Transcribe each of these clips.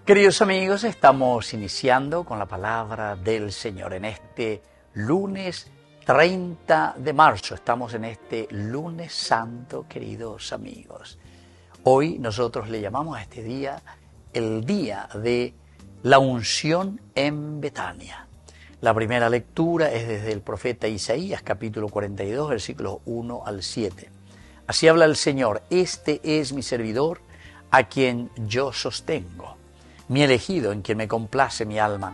Queridos amigos, estamos iniciando con la palabra del Señor en este lunes 30 de marzo. Estamos en este lunes santo, queridos amigos. Hoy nosotros le llamamos a este día el día de la unción en Betania. La primera lectura es desde el profeta Isaías, capítulo 42, versículos 1 al 7. Así habla el Señor: este es mi servidor, a quien yo sostengo, mi elegido, en quien me complace mi alma.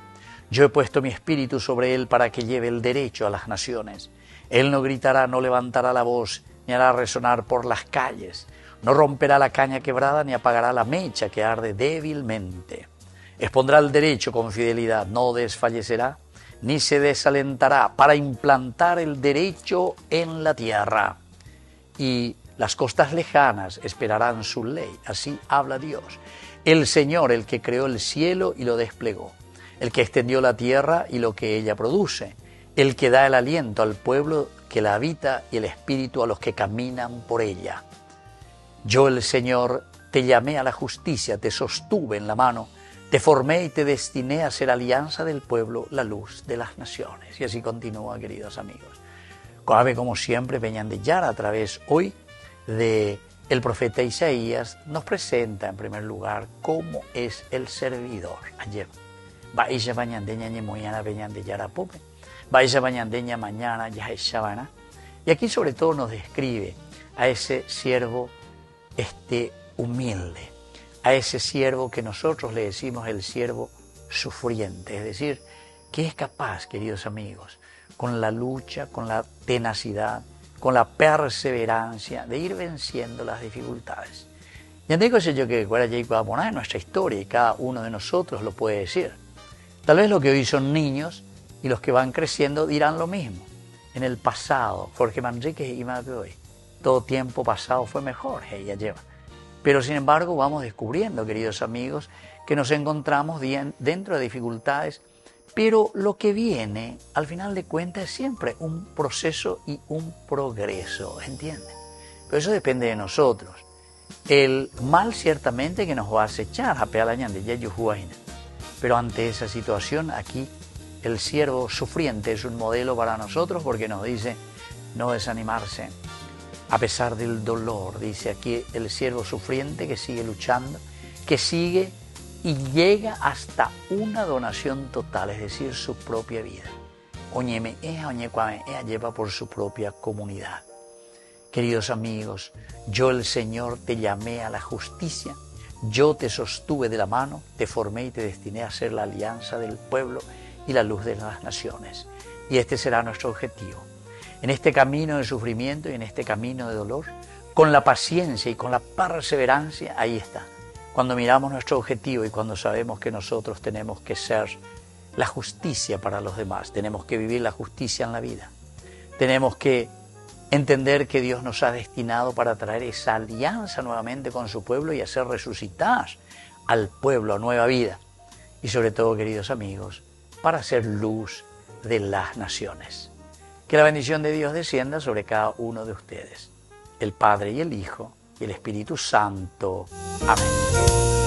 Yo he puesto mi espíritu sobre él para que lleve el derecho a las naciones. Él no gritará, no levantará la voz, ni hará resonar por las calles. No romperá la caña quebrada, ni apagará la mecha que arde débilmente. Expondrá el derecho con fidelidad, no desfallecerá, ni se desalentará, para implantar el derecho en la tierra. Y las costas lejanas esperarán su ley. Así habla Dios. El Señor, el que creó el cielo y lo desplegó, el que extendió la tierra y lo que ella produce, el que da el aliento al pueblo que la habita y el espíritu a los que caminan por ella. Yo, el Señor, te llamé a la justicia, te sostuve en la mano, te formé y te destiné a ser alianza del pueblo, la luz de las naciones. Y así continúa, queridos amigos. Como siempre, Peñan de Yara, a través hoy de el profeta Isaías, nos presenta en primer lugar cómo es el servidor. Ayer, Baisha Bañandeña Ñemoyana Peñan de Yara Pope, Baisha Bañandeña mañana ya es Shabana. Y aquí sobre todo nos describe a ese siervo humilde, a ese siervo que nosotros le decimos el siervo sufriente, es decir, que es capaz, queridos amigos, con la lucha, con la tenacidad, con la perseverancia de ir venciendo las dificultades. Y digo yo que en nuestra historia, y cada uno de nosotros lo puede decir. Tal vez los que hoy son niños y los que van creciendo dirán lo mismo. En el pasado, Jorge Manríquez y hoy, todo tiempo pasado fue mejor, ella lleva. Pero sin embargo vamos descubriendo, queridos amigos, que nos encontramos dentro de dificultades, pero lo que viene, al final de cuentas, es siempre un proceso y un progreso, ¿entienden? Pero eso depende de nosotros. El mal ciertamente que nos va a acechar, pero ante esa situación aquí, el siervo sufriente es un modelo para nosotros porque nos dice no desanimarse. A pesar del dolor, dice aquí el siervo sufriente que sigue luchando, que sigue y llega hasta una donación total, es decir, su propia vida. Oñeme lleva por su propia comunidad. Queridos amigos, yo el Señor te llamé a la justicia, yo te sostuve de la mano, te formé y te destiné a ser la alianza del pueblo y la luz de las naciones. Y este será nuestro objetivo. En este camino de sufrimiento y en este camino de dolor, con la paciencia y con la perseverancia, ahí está. Cuando miramos nuestro objetivo y cuando sabemos que nosotros tenemos que ser la justicia para los demás, tenemos que vivir la justicia en la vida, tenemos que entender que Dios nos ha destinado para traer esa alianza nuevamente con su pueblo y hacer resucitar al pueblo a nueva vida. Y sobre todo, queridos amigos, para ser luz de las naciones. Que la bendición de Dios descienda sobre cada uno de ustedes, el Padre y el Hijo y el Espíritu Santo. Amén.